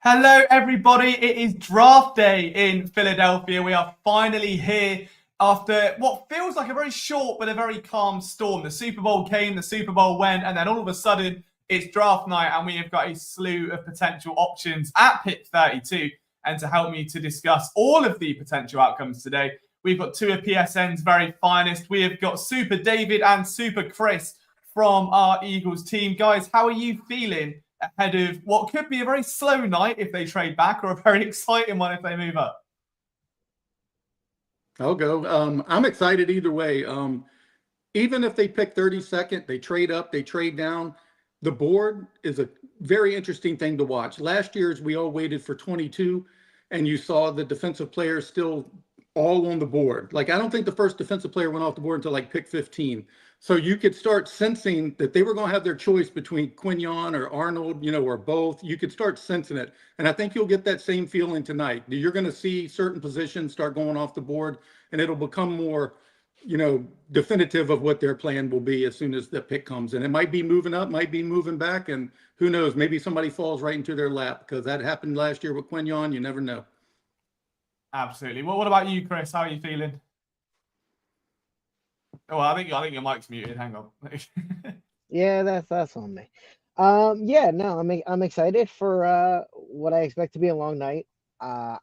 Hello, everybody. It is draft day in Philadelphia. We are finally here after what feels like a very short but a very calm storm. The Super Bowl came, the Super Bowl went, and then all of a sudden it's draft night, and we have got a slew of potential options at pick 32. And to help me to discuss all of the potential outcomes today, we've got two of PSN's very finest. We have got Super David and Super Chris from our Eagles team. Guys, how are you feeling ahead of what could be a very slow night if they trade back, or a very exciting one if they move up? I'll go. I'm excited either way. Even if they pick 32nd, they trade up, they trade down. The board is a very interesting thing to watch. Last year's we all waited for 22, and you saw the defensive players still all on the board. Like I don't think the first defensive player went off the board until like pick 15. So you could start sensing that they were going to have their choice between Quinyon or Arnold, or both. You could start sensing it. And I think you'll get that same feeling tonight. You're going to see certain positions start going off the board, and it'll become more, definitive of what their plan will be as soon as the pick comes. And it might be moving up, might be moving back, and who knows, maybe somebody falls right into their lap because that happened last year with Quinyon. You never know. Absolutely. Well, what about you, Chris? How are you feeling? Oh, I think your mic's muted. Hang on. Yeah, that's on me. Yeah, no, I'm excited for what I expect to be a long night. Uh,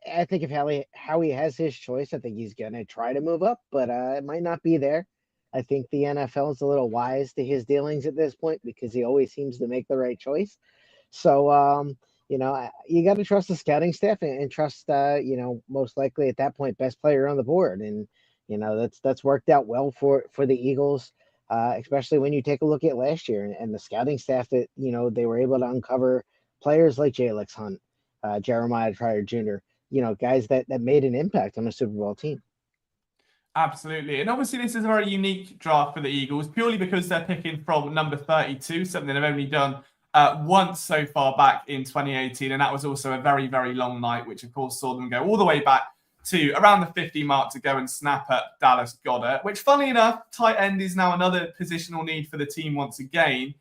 I think if Howie has his choice, I think he's gonna try to move up, but it might not be there. I think the NFL is a little wise to his dealings at this point because he always seems to make the right choice. So, you got to trust the scouting staff and trust, most likely at that point, best player on the board. And, that's worked out well for the Eagles, especially when you take a look at last year and the scouting staff that, they were able to uncover players like Jalex Hunt, Jeremiah Pryor Jr., guys that made an impact on a Super Bowl team. Absolutely. And obviously, this is a very unique draft for the Eagles, purely because they're picking from number 32, something they've only done once so far back in 2018. And that was also a very, very long night, which, of course, saw them go all the way back to around the 50 mark to go and snap at Dallas Goedert, which, funny enough, tight end is now another positional need for the team once again.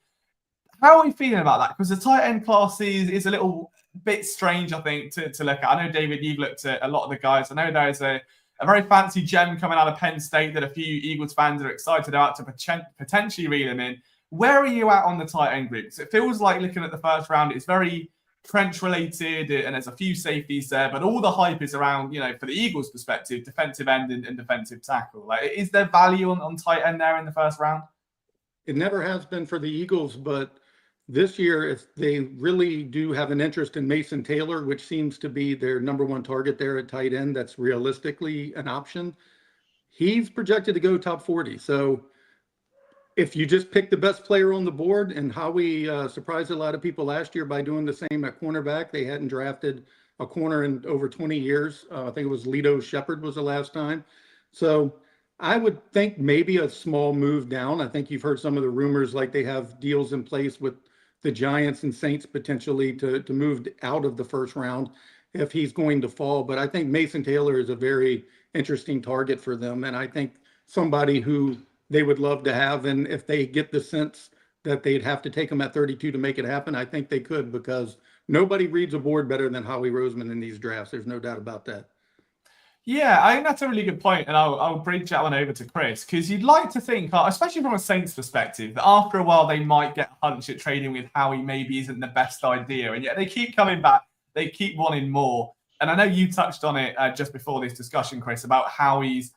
How are we feeling about that? Because the tight end class is a little bit strange, I think, to look at. I know, David, you've looked at a lot of the guys. I know there's a very fancy gem coming out of Penn State that a few Eagles fans are excited about to potentially reel him in. Where are you at on the tight end group? Because it feels like, looking at the first round, it's very trench related and there's a few safeties there, but all the hype is around, for the Eagles' perspective, defensive end and defensive tackle. Like, is there value on tight end there in the first round? It never has been for the Eagles, but this year, if they really do have an interest in Mason Taylor, which seems to be their number one target there at tight end, that's realistically an option. He's projected to go top 40. So if you just pick the best player on the board, and Howie surprised a lot of people last year by doing the same at cornerback, they hadn't drafted a corner in over 20 years. I think it was Lito Shepard was the last time. So I would think maybe a small move down. I think you've heard some of the rumors, like they have deals in place with the Giants and Saints potentially to move out of the first round if he's going to fall. But I think Mason Taylor is a very interesting target for them. And I think somebody who they would love to have. And if they get the sense that they'd have to take him at 32 to make it happen, I think they could, because nobody reads a board better than Howie Roseman in these drafts. There's no doubt about that. Yeah, I think that's a really good point, and I'll bridge that one over to Chris, because you'd like to think, especially from a Saints perspective, that after a while they might get a hunch at trading with Howie maybe isn't the best idea, and yet they keep coming back, they keep wanting more. And I know you touched on it just before this discussion, Chris, about Howie's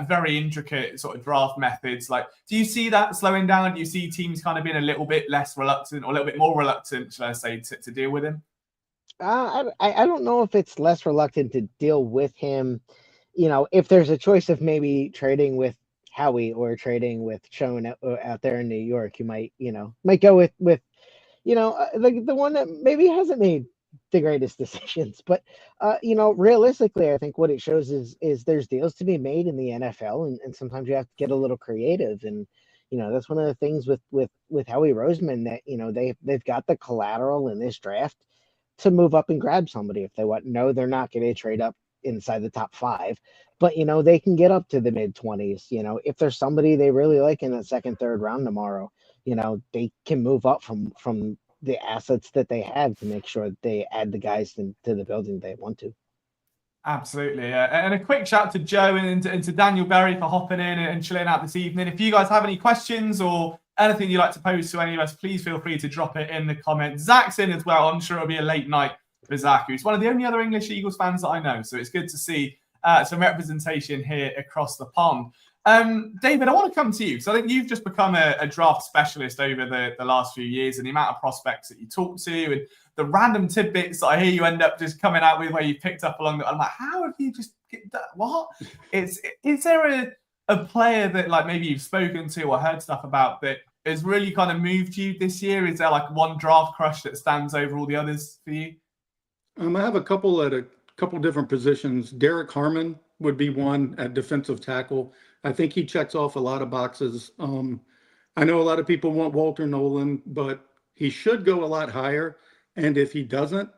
very intricate sort of draft methods. Like, do you see that slowing down? Do you see teams kind of being a little bit less reluctant, or a little bit more reluctant, should I say, to deal with him? I don't know if it's less reluctant to deal with him. If there's a choice of maybe trading with Howie or trading with Schoen out there in New York, you might go with the one that maybe hasn't made the greatest decisions. But realistically, I think what it shows is there's deals to be made in the NFL, and sometimes you have to get a little creative. And that's one of the things with Howie Roseman, that they've got the collateral in this draft to move up and grab somebody if they want. No, they're not going to trade up inside the top 5, but they can get up to the mid 20s. If there's somebody they really like in the second, third round tomorrow, they can move up from the assets that they have to make sure that they add the guys to the building they want to. Absolutely. And a quick shout to Joe and to Daniel Berry for hopping in and chilling out this evening. If you guys have any questions or anything you'd like to pose to any of us, please feel free to drop it in the comments. Zach's in as well. I'm sure it'll be a late night for Zach, who's one of the only other English Eagles fans that I know. So it's good to see some representation here across the pond. David, I want to come to you. So I think you've just become a draft specialist over the last few years, and the amount of prospects that you talk to and the random tidbits that I hear you end up just coming out with where you picked up along the... I'm like, how have you just... What? Is there a player that like maybe you've spoken to or heard stuff about that has really kind of moved you this year? Is there like one draft crush that stands over all the others for you? I have a couple at a couple different positions. Derek Harmon would be one at defensive tackle. I think he checks off a lot of boxes. I know a lot of people want Walter Nolan, but he should go a lot higher. And if he doesn't,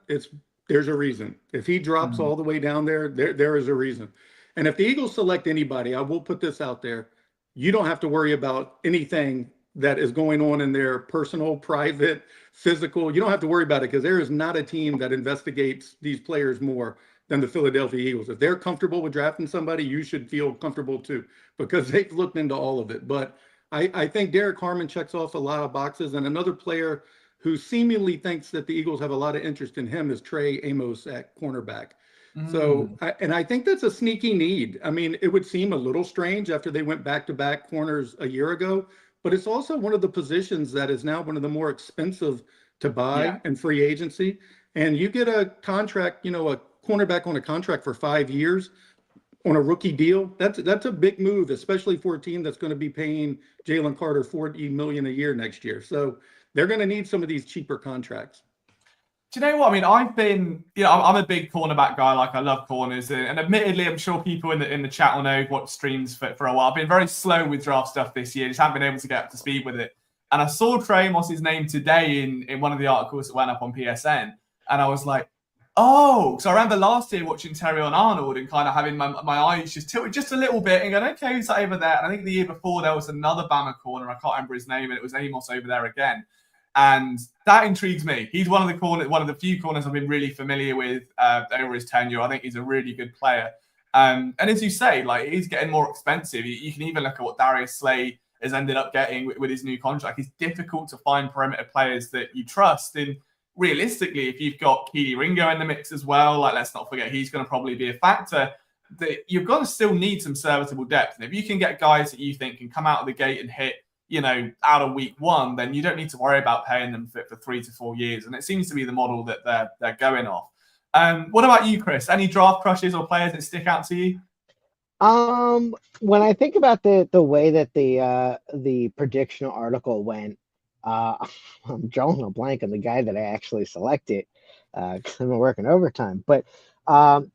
there's a reason. If he drops all the way down there is a reason. And if the Eagles select anybody, I will put this out there, you don't have to worry about anything that is going on in their personal, private, physical. You don't have to worry about it because there is not a team that investigates these players more than the Philadelphia Eagles. If they're comfortable with drafting somebody, you should feel comfortable too, because they've looked into all of it. But I think Derek Harmon checks off a lot of boxes. And another player who seemingly thinks that the Eagles have a lot of interest in him is Trey Amos at cornerback. So, I think that's a sneaky need. I mean, it would seem a little strange after they went back-to-back corners a year ago, but it's also one of the positions that is now one of the more expensive to buy in free agency. And you get a contract, a cornerback on a contract for 5 years on a rookie deal. That's a big move, especially for a team that's going to be paying Jalen Carter $40 million a year next year. So they're going to need some of these cheaper contracts. Do you know what? I mean, I've been, I'm a big cornerback guy. Like, I love corners. And admittedly, I'm sure people in the chat will know what streams for a while. I've been very slow with draft stuff this year. Just haven't been able to get up to speed with it. And I saw Trey Amos' name today in one of the articles that went up on PSN. And I was like, oh, so I remember last year watching Terrion Arnold and kind of having my eyes just tilted just a little bit and going, okay, who's that over there? And I think the year before there was another Bama corner. I can't remember his name. And it was Amos over there again. And that intrigues me. He's one of the few corners I've been really familiar with over his tenure. I think he's a really good player. And as you say, like, he's getting more expensive. You can even look at what Darius Slay has ended up getting with his new contract. It's difficult to find perimeter players that you trust. And realistically, if you've got Keely Ringo in the mix as well, like, let's not forget he's going to probably be a factor. That you're going to still need some serviceable depth. And if you can get guys that you think can come out of the gate and hit, out of week one, then you don't need to worry about paying them for 3 to 4 years. And it seems to be the model that they're going off. What about you, Chris? Any draft crushes or players that stick out to you? When I think about the way that the prediction article went, I'm drawing a blank on the guy that I actually selected because I've been working overtime. But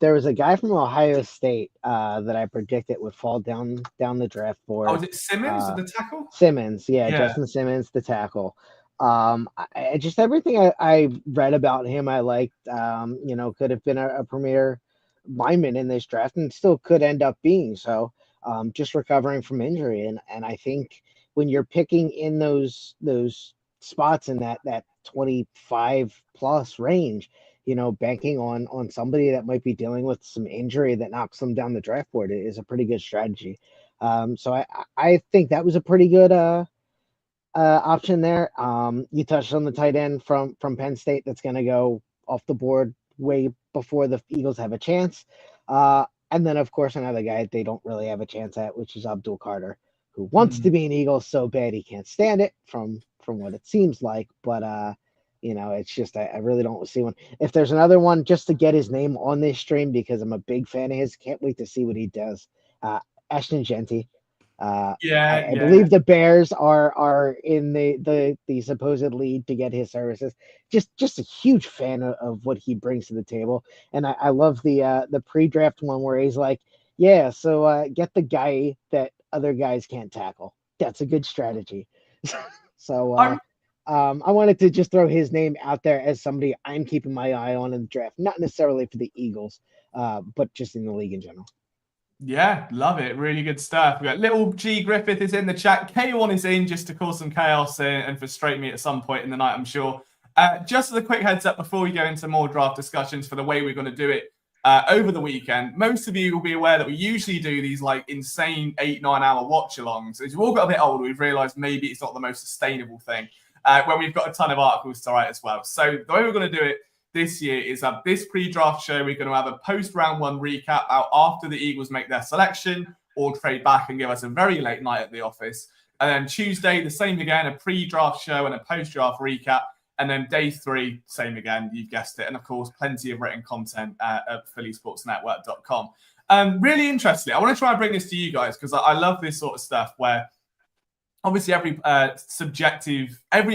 there was a guy from Ohio State that I predicted would fall down the draft board. Oh, was it Simmons, the tackle? Simmons, yeah, Justin Simmons, the tackle. I just everything I read about him, I liked. Could have been a premier lineman in this draft, and still could end up being so. Just recovering from injury, and I think when you're picking in those spots in that 25 plus range, banking on somebody that might be dealing with some injury that knocks them down the draft board is a pretty good strategy. So I think that was a pretty good option there. You touched on the tight end from Penn State that's going to go off the board way before the Eagles have a chance. And then, of course, another guy they don't really have a chance at, which is Abdul Carter, who wants to be an Eagle so bad he can't stand it from what it seems like. But it's just I really don't see one. If there's another one, just to get his name on this stream because I'm a big fan of his, can't wait to see what he does. Ashton Genty. I believe the Bears are in the supposed lead to get his services. Just a huge fan of what he brings to the table, and I love the pre-draft one where he's like, so get the guy that other guys can't tackle. That's a good strategy. So I wanted to just throw his name out there as somebody I'm keeping my eye on in the draft, not necessarily for the Eagles, but just in the league in general. Yeah, love it. Really good stuff. We got Little G Griffith is in the chat. K1 is in just to cause some chaos and frustrate me at some point in the night, I'm sure. Just as a quick heads up before we go into more draft discussions for the way we're going to do it over the weekend, most of you will be aware that we usually do these like insane 8-9 hour watch-alongs. As we've all got a bit older, we've realised maybe it's not the most sustainable thing when we've got a ton of articles to write as well. So the way we're going to do it this year is this pre-draft show. We're going to have a post-round one recap out after the Eagles make their selection or trade back and give us a very late night at the office. And then Tuesday, the same again, a pre-draft show and a post-draft recap. And then day 3, same again, you've guessed it. And of course, plenty of written content at phillysportsnetwork.com. Really interesting. I want to try and bring this to you guys because I love this sort of stuff where obviously every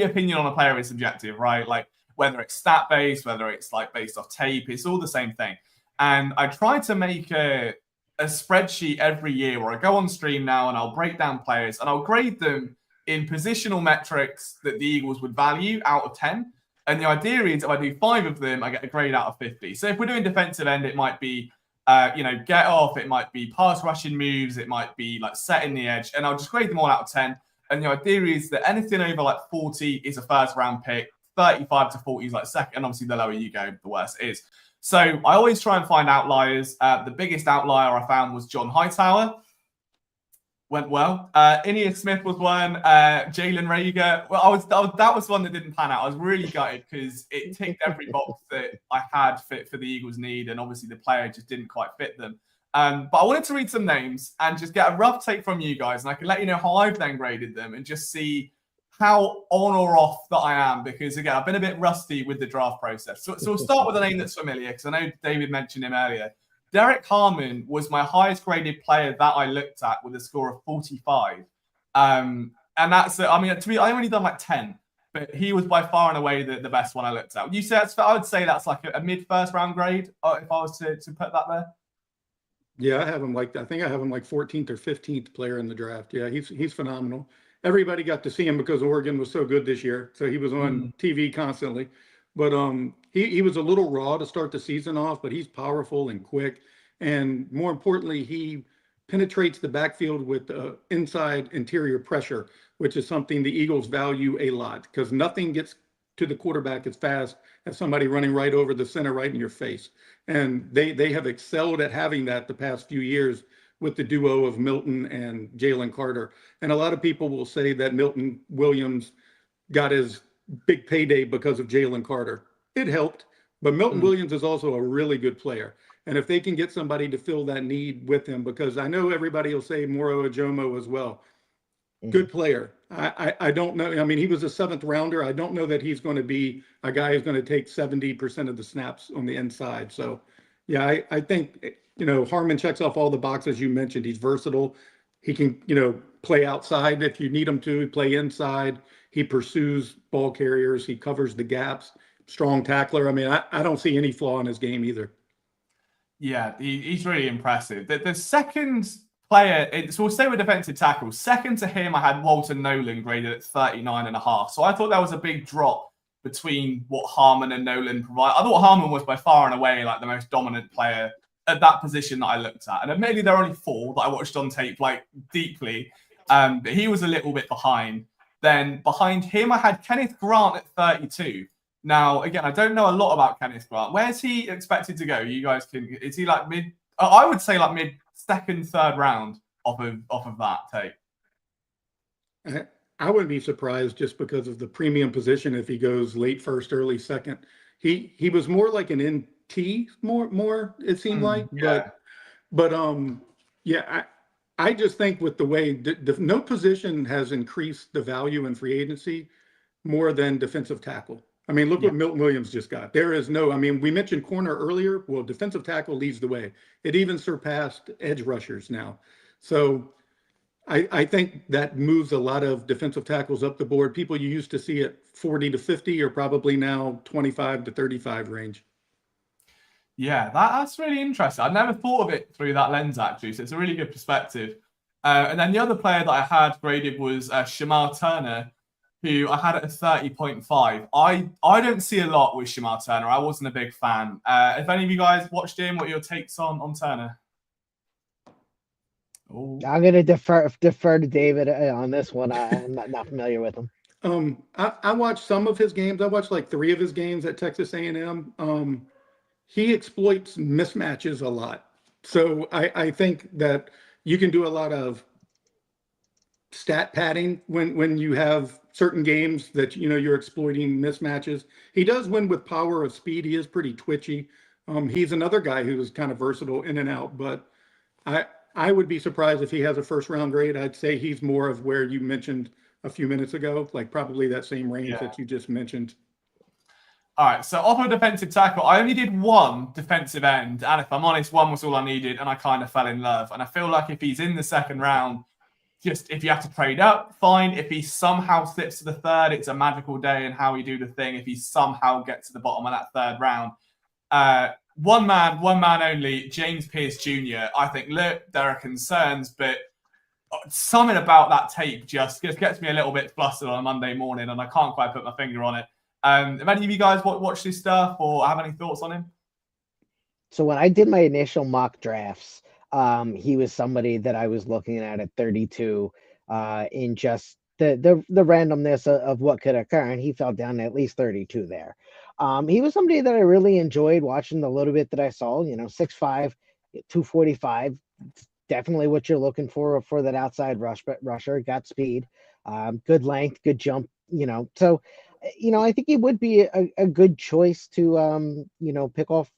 opinion on a player is subjective, right? Like whether it's stat-based, whether it's like based off tape, it's all the same thing. And I try to make a spreadsheet every year where I go on stream now and I'll break down players and I'll grade them in positional metrics that the Eagles would value out of 10. And the idea is if I do 5 of them, I get a grade out of 50. So if we're doing defensive end, it might be, get off. It might be pass rushing moves. It might be like setting the edge. And I'll just grade them all out of 10. And the idea is that anything over like 40 is a first round pick. 35 to 40 is like second. And obviously the lower you go, the worse it is. So I always try and find outliers. The biggest outlier I found was John Hightower. Went well. Ineas Smith was one. Jalen Reagor. Well, that was one that didn't pan out. I was really gutted because it ticked every box that I had fit for the Eagles' need, and obviously the player just didn't quite fit them. But I wanted to read some names and just get a rough take from you guys, and I can let you know how I've then graded them and just see how on or off that I am. Because again, I've been a bit rusty with the draft process. So we'll start with a name that's familiar because I know David mentioned him earlier. Derek Harmon was my highest graded player that I looked at with a score of 45. And that's, to me, I only done like 10, but he was by far and away the best one I looked at. You said, I would say that's like a mid first round grade if I was to put that there. Yeah, I think I have him like 14th or 15th player in the draft. Yeah, he's phenomenal. Everybody got to see him because Oregon was so good this year. So he was on TV constantly. But he was a little raw to start the season off, but he's powerful and quick. And more importantly, he penetrates the backfield with inside interior pressure, which is something the Eagles value a lot because nothing gets to the quarterback as fast as somebody running right over the center, right in your face. And they have excelled at having that the past few years with the duo of Milton and Jalen Carter. And a lot of people will say that Milton Williams got his big payday because of Jalen Carter. It helped, but Milton Williams is also a really good player. And if they can get somebody to fill that need with him, because I know everybody will say Moro Ajomo as well. Good player. I don't know. I mean, he was a 7th rounder. I don't know that he's going to be a guy who's going to take 70% of the snaps on the inside. So, yeah, I think, Harmon checks off all the boxes you mentioned. He's versatile. He can, play outside if you need him to, play inside. He pursues ball carriers. He covers the gaps. Strong tackler. I mean, I don't see any flaw in his game either. Yeah, he's really impressive. The second player, so we'll stay with defensive tackles. Second to him, I had Walter Nolan graded at 39.5. So I thought that was a big drop between what Harmon and Nolan provide. I thought Harmon was by far and away like the most dominant player at that position that I looked at. And admittedly, there are only 4 that I watched on tape like deeply. But he was a little bit behind. Then behind him, I had Kenneth Grant at 32. Now, again, I don't know a lot about Kenneth Grant. Where's he expected to go? You guys is he like mid? I would say like mid 2nd, 3rd round off of that tape. I wouldn't be surprised just because of the premium position if he goes late 1st, early 2nd. He was more like an NT, more it seemed like. Yeah. But I just think with the way no position has increased the value in free agency more than defensive tackle. I mean, look what Milton Williams just got. We mentioned corner earlier. Well, defensive tackle leads the way. It even surpassed edge rushers now. So I think that moves a lot of defensive tackles up the board. People you used to see at 40 to 50 are probably now 25 to 35 range. Yeah, that's really interesting. I've never thought of it through that lens, actually. So it's a really good perspective. And then the other player that I had graded was Shamar Turner, who I had at a 30.5. I don't see a lot with Shamar Turner. I wasn't a big fan. If any of you guys watched him, what are your takes on Turner? Ooh. I'm going to defer to David on this one. I'm not familiar with him. I watched some of his games. I watched like 3 of his games at Texas A&M. He exploits mismatches a lot. So I think that you can do a lot of stat padding when you have certain games that you're exploiting mismatches. He does win with power of speed. He is pretty twitchy. He's another guy who is kind of versatile in and out, but I would be surprised if he has a first round grade. I'd say he's more of where you mentioned a few minutes ago, like probably that same range that you just mentioned. All right, so off of defensive tackle, I only did one defensive end, and if I'm honest, one was all I needed, and I kind of fell in love. And I feel like if he's in the second round, just if you have to trade up, fine. If he somehow slips to the third, it's a magical day and how we do the thing. If he somehow gets to the bottom of that third round, one man only, James Pierce Jr. I think, look, there are concerns, but something about that tape just gets me a little bit flustered on a Monday morning, and I can't quite put my finger on it. Have any of you guys watched this stuff or have any thoughts on him? So when I did my initial mock drafts, he was somebody that I was looking at 32 in just the randomness of what could occur, and he fell down to at least 32 there. He was somebody that I really enjoyed watching the little bit that I saw, 6'5", 245, definitely what you're looking for that outside rusher, got speed, good length, good jump, so I think he would be a good choice to pick off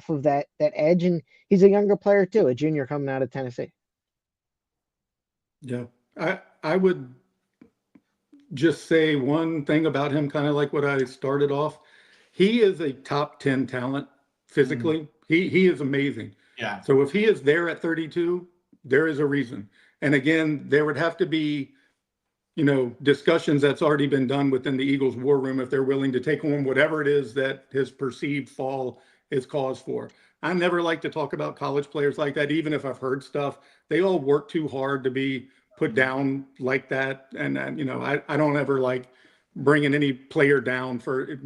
of that edge, and he's a younger player too, a junior coming out of Tennessee. Yeah, I would just say one thing about him, kind of like what I started off. He is a top 10 talent physically. He is amazing. Yeah. So if he is there at 32, there is a reason. And again, there would have to be discussions that's already been done within the Eagles war room if they're willing to take on whatever it is that his perceived fall is cause for. I never like to talk about college players like that, even if I've heard stuff. They all work too hard to be put down like that. And I don't ever like bringing any player down for,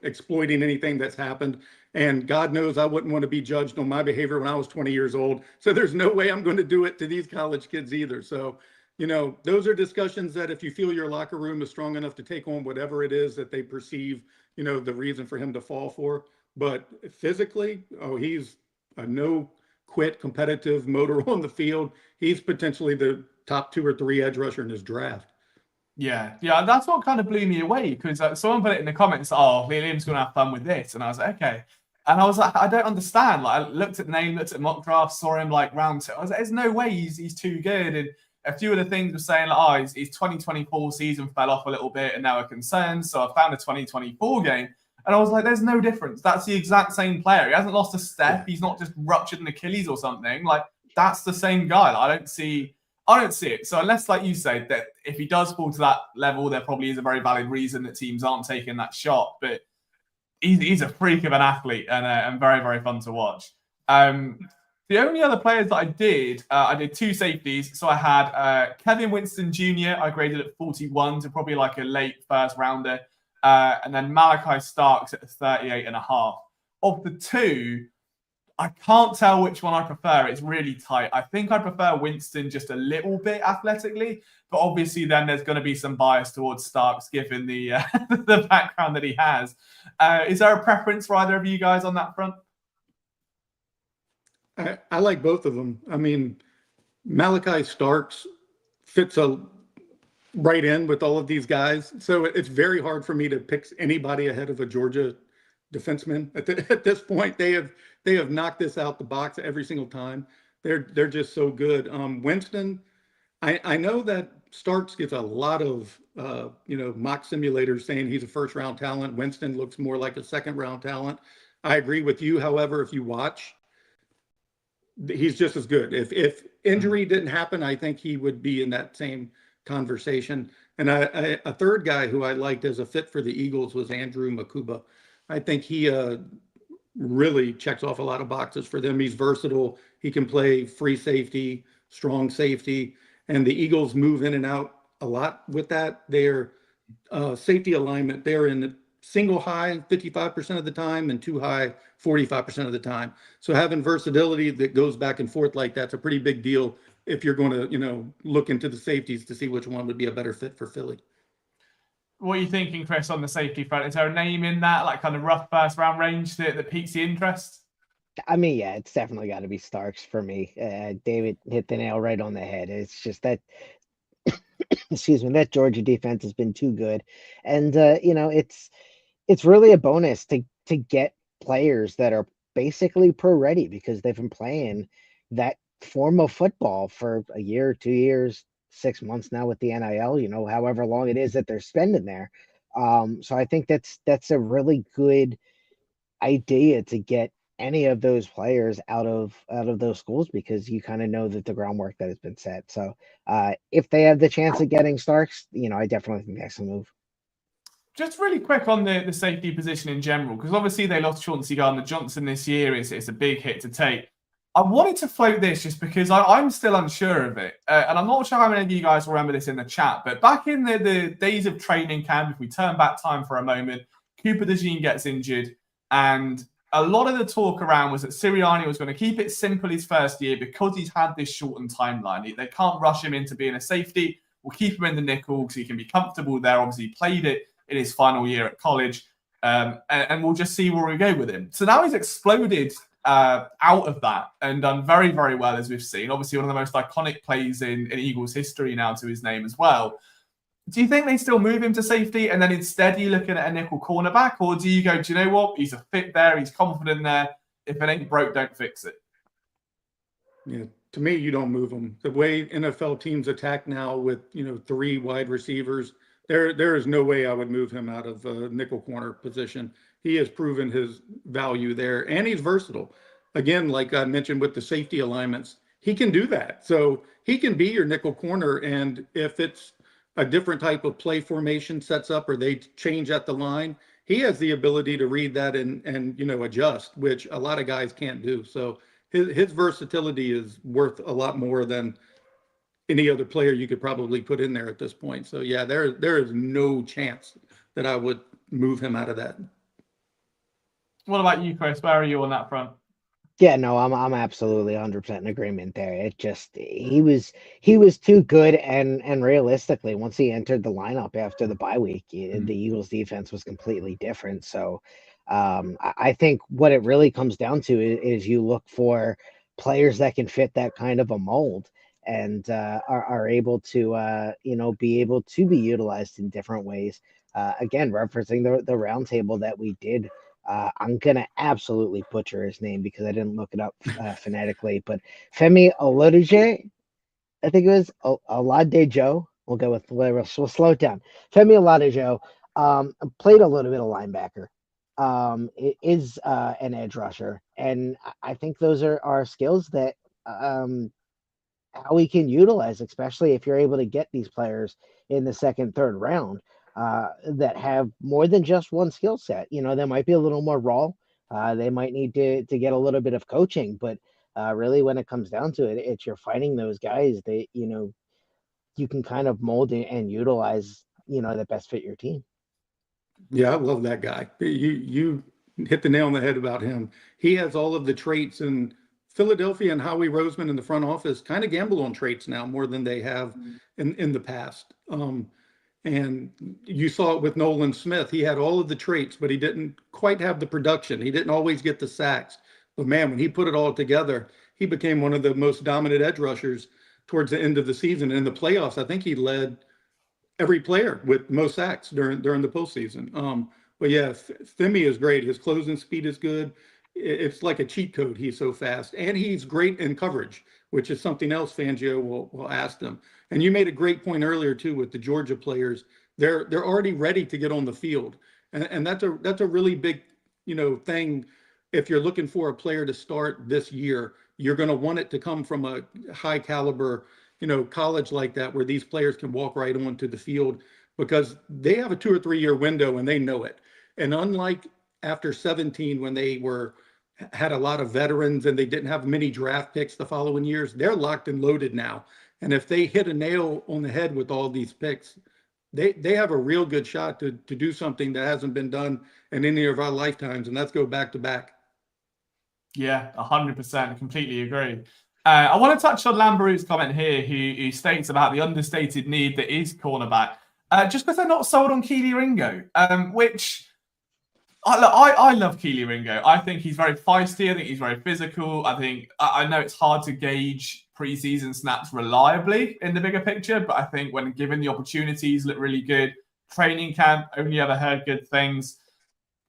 exploiting anything that's happened. And God knows I wouldn't want to be judged on my behavior when I was 20 years old. So there's no way I'm going to do it to these college kids either. So those are discussions that if you feel your locker room is strong enough to take on whatever it is that they perceive, the reason for him to fall for. But physically, he's a no-quit competitive motor on the field. He's potentially the top 2 or 3 edge rusher in this draft. Yeah, that's what kind of blew me away, because someone put it in the comments, oh, Liam's going to have fun with this. And I was like, okay. And I was like, I don't understand. Like, I looked at the name, looked at mock drafts, saw him like round 2. I was like, there's no way he's too good. And a few of the things were saying, like, his 2024 season fell off a little bit and now are concerned. So I found a 2024 game. And I was like, there's no difference. That's the exact same player. He hasn't lost a step. He's not just ruptured an Achilles or something. Like, that's the same guy. Like, I don't see it. So unless, like you say, that if he does fall to that level, there probably is a very valid reason that teams aren't taking that shot. But he's a freak of an athlete and very, very fun to watch. The only other players that I did 2 safeties. So I had Kevin Winston Jr. I graded at 41, so probably like a late first rounder. And then Malachi Starks at 38.5. Of the 2, I can't tell which one I prefer. It's really tight. I think I prefer Winston just a little bit athletically, but obviously then there's going to be some bias towards Starks given the the background that he has. Is there a preference for either of you guys on that front? I like both of them. I mean, Malachi Starks fits right in with all of these guys. So it's very hard for me to pick anybody ahead of a Georgia defenseman. At this point, they have knocked this out the box every single time. They're just so good. Winston, I know that Starks gets a lot of mock simulators saying he's a first round talent. Winston looks more like a second round talent. I agree with you. However, if you watch, he's just as good. If injury didn't happen, I think he would be in that same conversation. And a third guy who I liked as a fit for the Eagles was Andrew Makuba. I think he really checks off a lot of boxes for them. He's versatile. He can play free safety, strong safety, and the Eagles move in and out a lot with that. Their safety alignment, they're in the single high 55% of the time and two high 45% of the time. So having versatility that goes back and forth like that's a pretty big deal if you're going to, look into the safeties to see which one would be a better fit for Philly. What are you thinking, Chris, on the safety front? Is there a name in that, like kind of rough first round range that piques the interest? I mean, yeah, it's definitely got to be Starks for me. David hit the nail right on the head. It's just that, excuse me, that Georgia defense has been too good, and it's really a bonus to get players that are basically pro ready because they've been playing that form of football for a year, 2 years, 6 months now with the NIL. However long it is that they're spending there. So I think that's a really good idea to get any of those players out of those schools because you kind of know that the groundwork that has been set. So if they have the chance of getting Starks, I definitely think that's a move. Just really quick on the safety position in general, because obviously they lost Chauncey Gardner-Johnson this year. It's a big hit to take. I wanted to float this just because I'm still unsure of it. And I'm not sure how many of you guys will remember this in the chat, but back in the days of training camp, if we turn back time for a moment, Cooper DeJean gets injured. And a lot of the talk around was that Sirianni was going to keep it simple his first year because he's had this shortened timeline. They can't rush him into being a safety. We'll keep him in the nickel so he can be comfortable there. Obviously, he played it in his final year at college. And we'll just see where we go with him. So now he's exploded out of that and done very, very well, as we've seen. Obviously, one of the most iconic plays in Eagles history now to his name as well. Do you think they still move him to safety and then instead you're looking at a nickel cornerback? Or do you go, do you know what? He's a fit there. He's confident there. If it ain't broke, don't fix it. Yeah, to me, you don't move him. The way NFL teams attack now with, 3 wide receivers, there is no way I would move him out of a nickel corner position. He has proven his value there, and he's versatile. Again, like I mentioned with the safety alignments, he can do that. So he can be your nickel corner, and if it's a different type of play formation sets up or they change at the line, he has the ability to read that and adjust, which a lot of guys can't do. So his versatility is worth a lot more than any other player you could probably put in there at this point. So yeah, there is no chance that I would move him out of that. What about you, Chris? Where are you on that front? Yeah, no, I'm absolutely 100% in agreement there. It just he was too good, and realistically, once he entered the lineup after the bye week, the Eagles defense was completely different. So I think what it really comes down to is you look for players that can fit that kind of a mold and are able to be able to be utilized in different ways. Again, referencing the roundtable that we did. I'm going to absolutely butcher his name because I didn't look it up phonetically, but Femi Oladipo, I think it was Oladipo. We'll go with we'll slow it down. Femi Oladipo played a little bit of linebacker. Is an edge rusher, and I think those are skills that how we can utilize, especially if you're able to get these players in the second, third round. That have more than just one skill set. They might be a little more raw. They might need to get a little bit of coaching, but really when it comes down to it, it's you're finding those guys that, you can kind of mold and utilize, that best fit your team. Yeah, I love that guy. You hit the nail on the head about him. He has all of the traits, and Philadelphia and Howie Roseman in the front office kind of gamble on traits now more than they have in the past. And you saw it with Nolan Smith. He had all of the traits, but he didn't quite have the production. He didn't always get the sacks. But man, when he put it all together, he became one of the most dominant edge rushers towards the end of the season. And in the playoffs, I think he led every player with most sacks during the postseason. But yeah, Femi is great. His closing speed is good. It's like a cheat code. He's so fast, and he's great in coverage, which is something else Fangio will ask them. And you made a great point earlier too with the Georgia players. They're already ready to get on the field, and that's a really big thing. If you're looking for a player to start this year, you're going to want it to come from a high caliber college like that, where these players can walk right onto the field because they have a 2 or 3 year window and they know it. And unlike after 17, when they had a lot of veterans and they didn't have many draft picks the following years, they're locked and loaded now. And if they hit a nail on the head with all these picks, they have a real good shot to do something that hasn't been done in any of our lifetimes, and that's go back to back. Yeah, 100%. Completely agree. I want to touch on Lambarou's comment here, who states about the understated need that is cornerback. just because they're not sold on Keely Ringo, which I love Keely Ringo. I think he's very feisty. I think he's very physical. I know it's hard to gauge preseason snaps reliably in the bigger picture, but I think when given the opportunities, look really good. Training camp, only ever heard good things.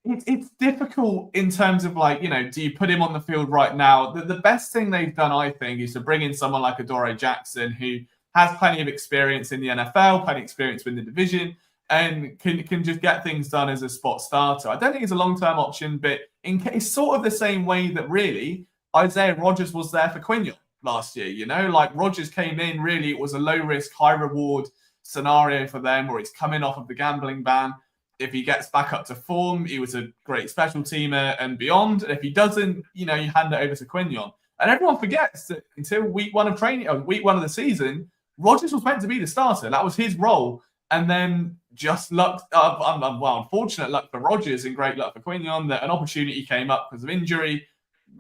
It's difficult in terms of like, do you put him on the field right now? The best thing they've done, I think, is to bring in someone like Adoree Jackson, who has plenty of experience in the NFL, plenty of experience within the division, and can just get things done as a spot starter. I don't think it's a long-term option, but it's sort of the same way that really Isaiah Rodgers was there for Quinion last year. Like Rodgers came in, really, it was a low-risk, high-reward scenario for them where he's coming off of the gambling ban. If he gets back up to form, he was a great special teamer and beyond. And if he doesn't, you hand it over to Quinion. And everyone forgets that until week one of training, or week one of the season, Rodgers was meant to be the starter. That was his role. And then just unfortunate luck for Rodgers and great luck for Quinion that an opportunity came up because of injury.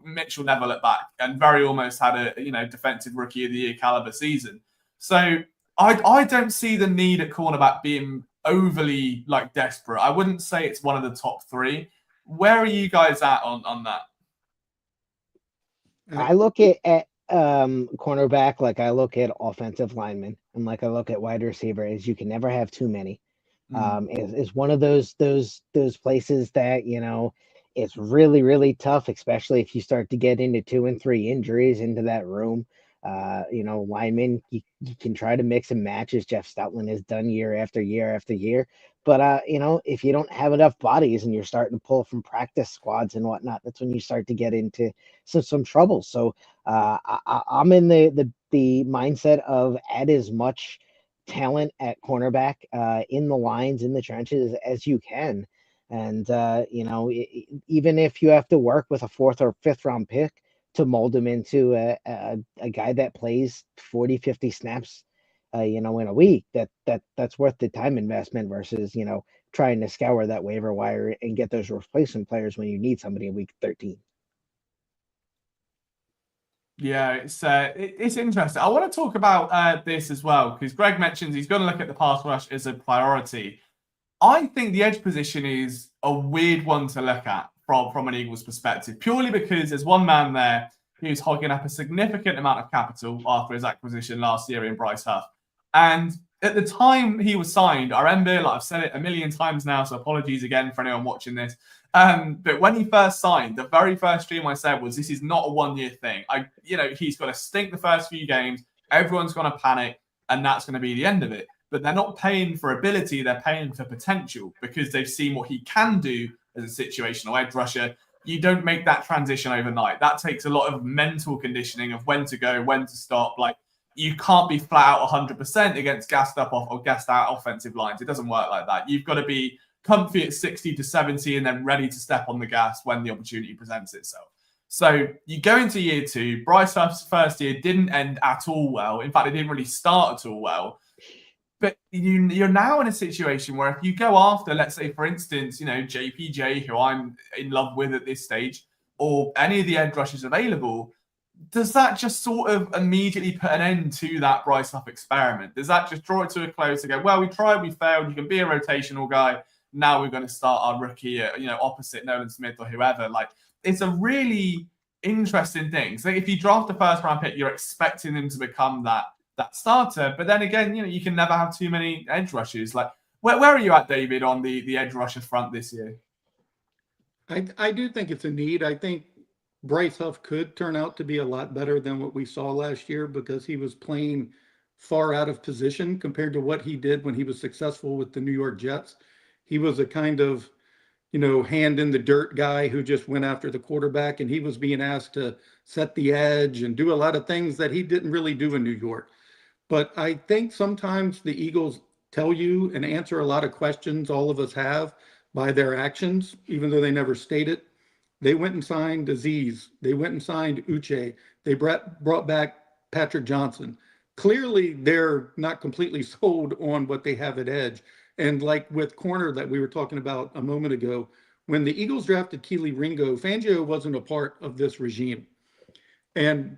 Mitchell never looked back and very almost had a defensive rookie of the year caliber season. So I don't see the need at cornerback being overly desperate. I wouldn't say it's one of the top three. Where are you guys at on that? I look at cornerback like I look at offensive linemen, and like I look at wide receiver, is you can never have too many. Is one of those places that it's really, really tough, especially if you start to get into 2 and 3 injuries into that room. Linemen, you can try to mix and match as Jeff Stoutland has done year after year after year. But, if you don't have enough bodies and you're starting to pull from practice squads and whatnot, that's when you start to get into some trouble. So I'm in the mindset of add as much talent at cornerback in the lines, in the trenches as you can. And, even if you have to work with a 4th or 5th round pick to mold him into a guy that plays 40, 50 snaps, in a week, that's worth the time investment versus, trying to scour that waiver wire and get those replacement players when you need somebody in week 13. Yeah, it's interesting. I want to talk about this as well, because Greg mentions he's going to look at the pass rush as a priority. I think the edge position is a weird one to look at from an Eagles perspective, purely because there's one man there who's hogging up a significant amount of capital after his acquisition last year in Bryce Huff. And at the time he was signed, I remember, I've said it a million times now, so apologies again for anyone watching this. But when he first signed, the very first stream I said was, this is not a one-year thing. He's got to stink the first few games. Everyone's going to panic, and that's going to be the end of it. But they're not paying for ability, they're paying for potential because they've seen what he can do as a situational edge rusher. You don't make that transition overnight. That takes a lot of mental conditioning of when to go, when to stop. You can't be flat out 100% against gassed up or gassed out offensive lines. It doesn't work like that. You've got to be comfy at 60 to 70 and then ready to step on the gas when the opportunity presents itself. So you go into year 2. Bryce Huff's first year didn't end at all well. In fact, it didn't really start at all well. But you're now in a situation where if you go after, let's say, for instance, JPJ, who I'm in love with at this stage, or any of the edge rushers available, does that just sort of immediately put an end to that Bryce Huff experiment? Does that just draw it to a close and go, well, we tried, we failed, you can be a rotational guy, now we're going to start our rookie at, opposite Nolan Smith or whoever? It's a really interesting thing. So if you draft a first round pick, you're expecting him to become that starter. But then again, you can never have too many edge rushers. Where are you at, David, on the edge rusher front this year? I do think it's a need. I think Bryce Huff could turn out to be a lot better than what we saw last year because he was playing far out of position compared to what he did when he was successful with the New York Jets. He was a kind of, hand in the dirt guy who just went after the quarterback, and he was being asked to set the edge and do a lot of things that he didn't really do in New York. But I think sometimes the Eagles tell you and answer a lot of questions all of us have by their actions, even though they never state it. They went and signed Azeez. They went and signed Uche. They brought back Patrick Johnson. Clearly, they're not completely sold on what they have at edge. And like with corner that we were talking about a moment ago, when the Eagles drafted Keely Ringo, Fangio wasn't a part of this regime. And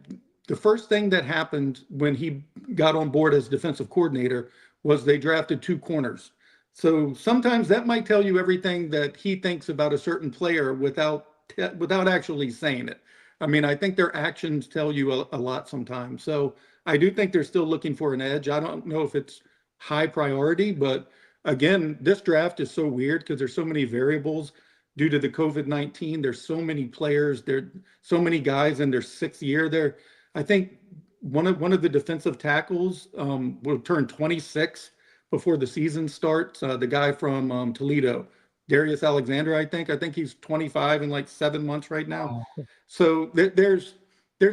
the first thing that happened when he got on board as defensive coordinator was they drafted 2 corners. So sometimes that might tell you everything that he thinks about a certain player without actually saying it. I mean, I think their actions tell you a lot sometimes. So I do think they're still looking for an edge. I don't know if it's high priority, but again, this draft is so weird because there's so many variables due to the COVID-19. There's so many players. There so many guys in their 6th year. There, I think one of the defensive tackles will turn 26 before the season starts. The guy from Toledo, Darius Alexander, I think he's 25 in like 7 months right now. Oh. So there's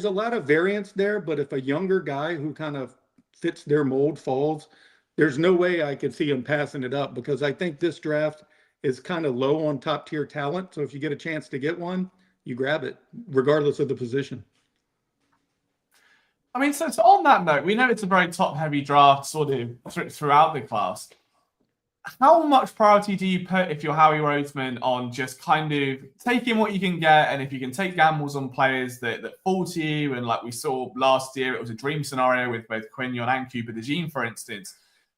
a lot of variance there. But if a younger guy who kind of fits their mold falls, there's no way I could see him passing it up, because I think this draft is kind of low on top tier talent. So if you get a chance to get one, you grab it, regardless of the position. I mean, so on that note, we know it's a very top-heavy draft sort of throughout the class. How much priority do you put, if you're Howie Roseman, on just kind of taking what you can get, and if you can take gambles on players that fall to you, and like we saw last year, it was a dream scenario with both Quinion and Cooper DeJean, for instance.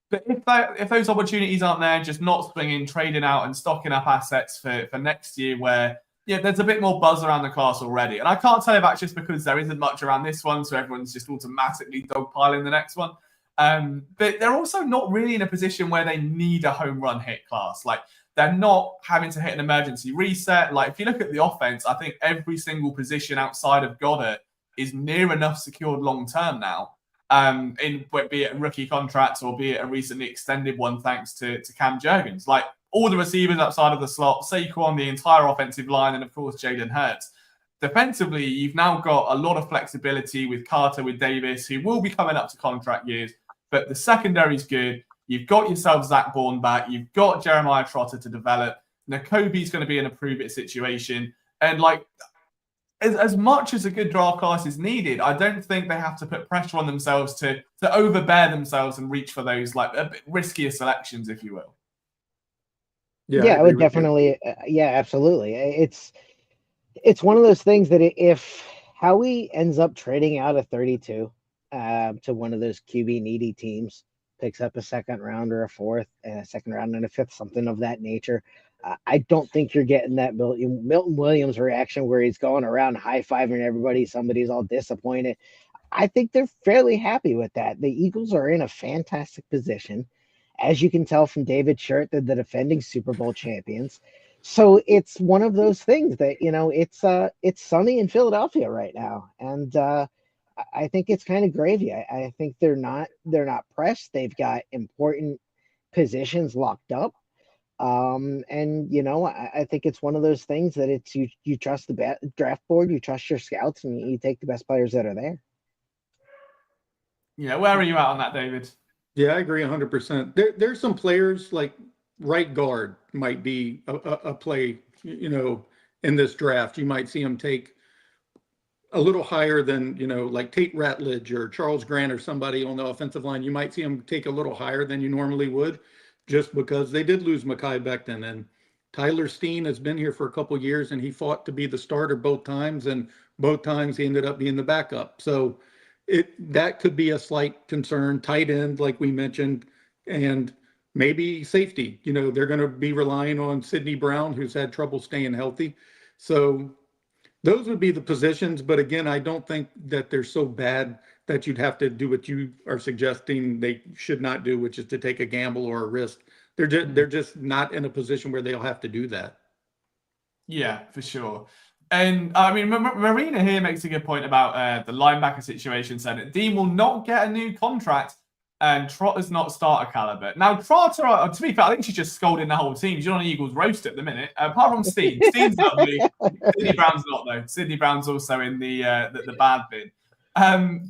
But if those opportunities aren't there, just not swinging, trading out and stocking up assets for next year, where there's a bit more buzz around the class already. And I can't tell if that's just because there isn't much around this one, so everyone's just automatically dogpiling the next one. But they're also not really in a position where they need a home run hit class. Like, they're not having to hit an emergency reset. Like, if you look at the offense, I think every single position outside of Goddard is near enough secured long term now. Be it rookie contracts or be it a recently extended one thanks to Cam Jurgens. Like, all the receivers outside of the slot, Saquon, the entire offensive line, and of course Jalen Hurts. Defensively, you've now got a lot of flexibility with Carter, with Davis, who will be coming up to contract years, but the secondary's good. You've got yourself Zach Bourne back. You've got Jeremiah Trotter to develop. Nakobe's going to be in a prove-it situation. And like, as much as a good draft class is needed, I don't think they have to put pressure on themselves to overbear themselves and reach for those like a bit riskier selections, if you will. Yeah, I would definitely. Yeah, absolutely. It's one of those things that if Howie ends up trading out a 32 to one of those QB needy teams, picks up a 2nd round or a 4th, and a 2nd round and a 5th, something of that nature, I don't think you're getting that Milton Williams reaction where he's going around high-fiving everybody. Somebody's all disappointed. I think they're fairly happy with that. The Eagles are in a fantastic position. As you can tell from David Shirt, they're the defending Super Bowl champions. So it's one of those things that, it's sunny in Philadelphia right now. And I think it's kind of gravy. I think they're not pressed. They've got important positions locked up. And I think it's one of those things that it's you trust the draft board, you trust your scouts, and you take the best players that are there. Yeah, where are you at on that, David? Yeah, I agree 100%. There's some players like right guard might be a play, in this draft. You might see them take a little higher than, like Tate Ratledge or Charles Grant or somebody on the offensive line. You might see them take a little higher than you normally would, just because they did lose Mekhi Becton, and Tyler Steen has been here for a couple of years, and he fought to be the starter both times, and both times he ended up being the backup. So that could be a slight concern. Tight end, like we mentioned, and maybe safety. They're going to be relying on Sidney Brown, who's had trouble staying healthy. So those would be the positions. But again, I don't think that they're so bad that you'd have to do what you are suggesting they should not do, which is to take a gamble or a risk. They're just not in a position where they'll have to do that. Yeah, for sure. And I mean, Marina here makes a good point about the linebacker situation, saying that Dean will not get a new contract and Trotter's not starter caliber. Now, Trotter, to be fair, I think she's just scolding the whole team. She's on Eagles roast at the minute, apart from Steen. Steen's lovely. Sidney Brown's not, though. Sidney Brown's also in the bad bin.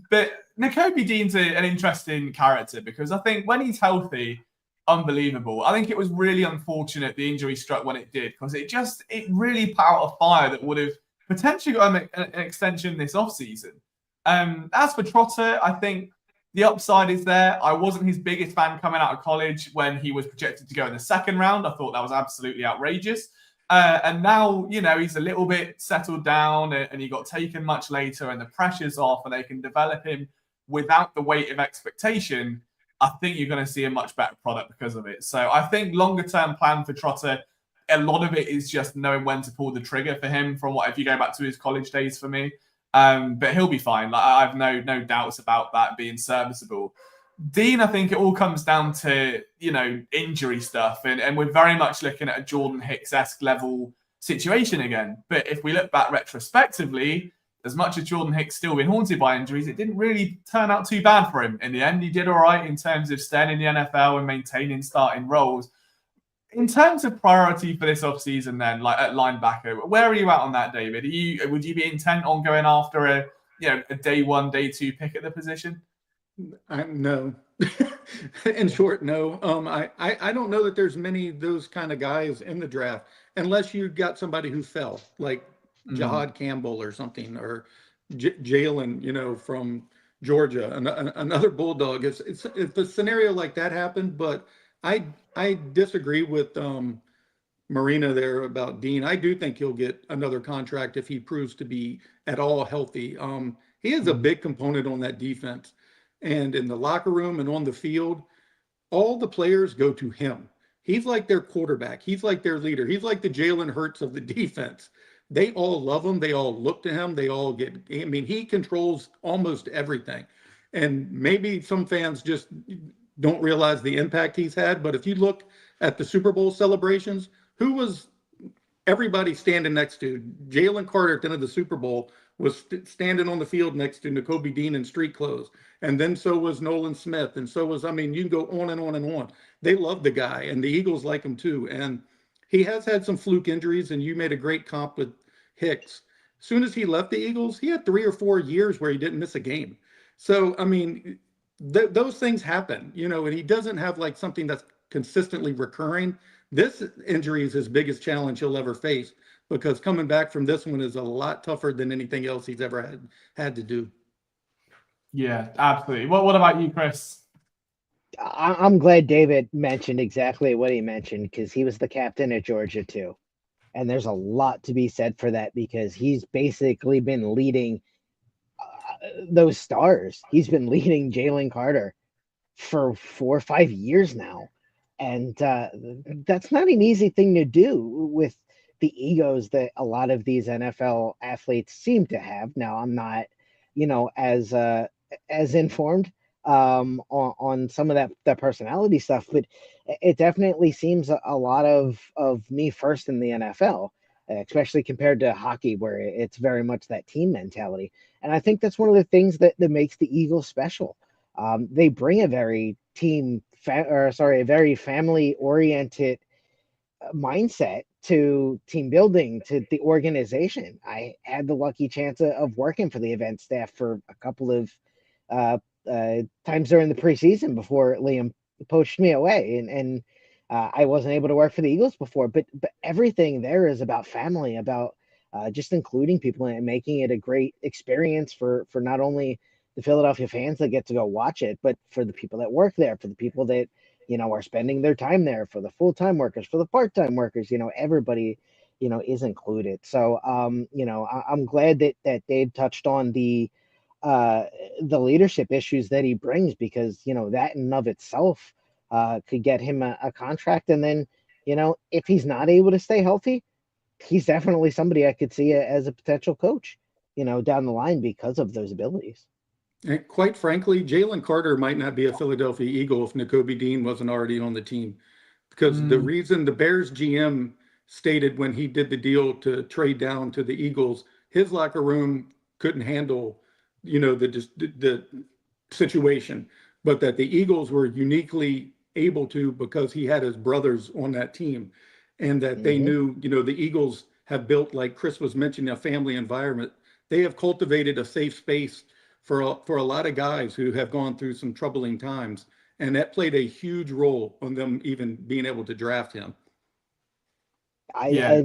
But Nakobe Dean's an interesting character, because I think when he's healthy, unbelievable. I think it was really unfortunate the injury struck when it did, because it really put out a fire that would have potentially got an extension this offseason. As for Trotter, I think the upside is there. I wasn't his biggest fan coming out of college when he was projected to go in the 2nd round. I thought that was absolutely outrageous. And now, he's a little bit settled down, and he got taken much later, and the pressure's off, and they can develop him without the weight of expectation. I think you're going to see a much better product because of it. So I think longer term plan for Trotter, a lot of it is just knowing when to pull the trigger for him. From what if you go back to his college days for me, but he'll be fine. Like I've no doubts about that being serviceable. Dean, I think it all comes down to injury stuff, and we're very much looking at a Jordan Hicks-esque level situation again. But if we look back retrospectively, as much as Jordan Hicks still been haunted by injuries, it didn't really turn out too bad for him. In the end, he did all right in terms of staying in the NFL and maintaining starting roles. In terms of priority for this offseason then, like at linebacker, where are you at on that, David? Would you be intent on going after a day 1, day 2 pick at the position? No. In short, no. I don't know that there's many of those kind of guys in the draft, unless you got somebody who fell, like Jahad Campbell or something, or Jalen, from Georgia, another Bulldog. If a scenario like that happened, but I disagree with Marina there about Dean. I do think he'll get another contract if he proves to be at all healthy. He is a big component on that defense, and in the locker room and on the field, all the players go to him. He's like their quarterback. He's like their leader. He's like the Jalen Hurts of the defense. They all love him. They all look to him. He controls almost everything. And maybe some fans just don't realize the impact he's had. But if you look at the Super Bowl celebrations, who was everybody standing next to? Jalen Carter at the end of the Super Bowl was standing on the field next to Nakobe Dean in street clothes. And then so was Nolan Smith. And so was, you can go on and on and on. They love the guy, and the Eagles like him too. And he has had some fluke injuries, and you made a great comp with Hicks. As soon as he left the Eagles, he had 3 or 4 years where he didn't miss a game. So, those things happen, and he doesn't have like something that's consistently recurring. This injury is his biggest challenge he'll ever face, because coming back from this one is a lot tougher than anything else he's ever had to do. Yeah, absolutely. What about you, Chris? I'm glad David mentioned exactly what he mentioned, because he was the captain at Georgia too. And there's a lot to be said for that, because he's basically been leading those stars. He's been leading Jalen Carter for 4 or 5 years now. And that's not an easy thing to do with the egos that a lot of these NFL athletes seem to have. Now, I'm not, as informed on some of that personality stuff, but it definitely seems a lot of me first in the NFL, especially compared to hockey, where it's very much that team mentality. And I think that's one of the things that makes the Eagles special. They bring a very a very family oriented mindset to team building, to the organization. I had the lucky chance of working for the event staff for a couple of times during the preseason before Liam poached me away, and I wasn't able to work for the Eagles before, but everything there is about family, about just including people and making it a great experience for not only the Philadelphia fans that get to go watch it, but for the people that work there, for the people that are spending their time there, for the full-time workers, for the part-time workers. Everybody is included. So I'm glad that Dave touched on the leadership issues that he brings, because that in and of itself could get him a contract. And then if he's not able to stay healthy, he's definitely somebody I could see as a potential coach down the line because of those abilities. And quite frankly, Jalen Carter might not be a Philadelphia Eagle if Nakobe Dean wasn't already on the team, because the reason the Bears GM stated when he did the deal to trade down to the Eagles, his locker room couldn't handle the situation, but that the Eagles were uniquely able to, because he had his brothers on that team, and that they knew, the Eagles have built, like Chris was mentioning, a family environment. They have cultivated a safe space for a lot of guys who have gone through some troubling times, and that played a huge role on them even being able to draft him. I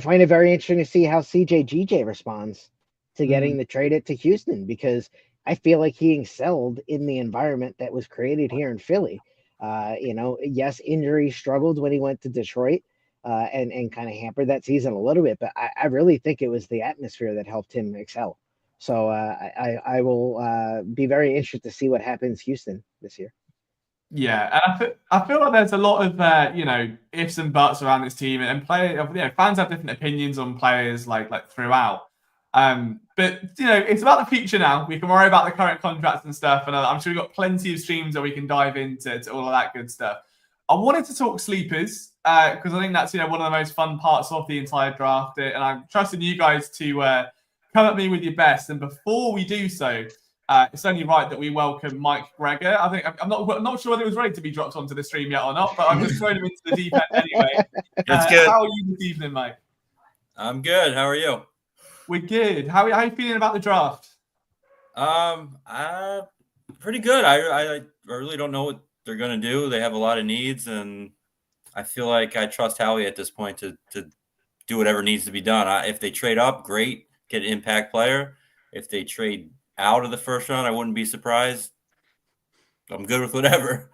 find it very interesting to see how CJ GJ responds to getting the trade to Houston, because I feel like he excelled in the environment that was created here in Philly. Yes, injury struggled when he went to Detroit and kind of hampered that season a little bit, but I really think it was the atmosphere that helped him excel. So I will be very interested to see what happens Houston this year. Yeah, and I feel like there's a lot of ifs and buts around this team, and fans have different opinions on players like throughout. But it's about the future now. We can worry about the current contracts and stuff, and I'm sure we've got plenty of streams where we can dive into all of that good stuff. I wanted to talk sleepers because I think that's one of the most fun parts of the entire draft, and I'm trusting you guys to come at me with your best. And before we do so, it's only right that we welcome Mike Gregor. I think I'm not sure whether he was ready to be dropped onto the stream yet or not, but I'm just throwing him into the deep end anyway. That's good. How are you this evening, Mike? I'm good. How are you? We're good. How are you feeling about the draft? Pretty good. I really don't know what they're gonna do. They have a lot of needs, and I feel like I trust Howie at this point to do whatever needs to be done. If they trade up, great, get an impact player. If they trade out of the first round, I wouldn't be surprised. I'm good with whatever.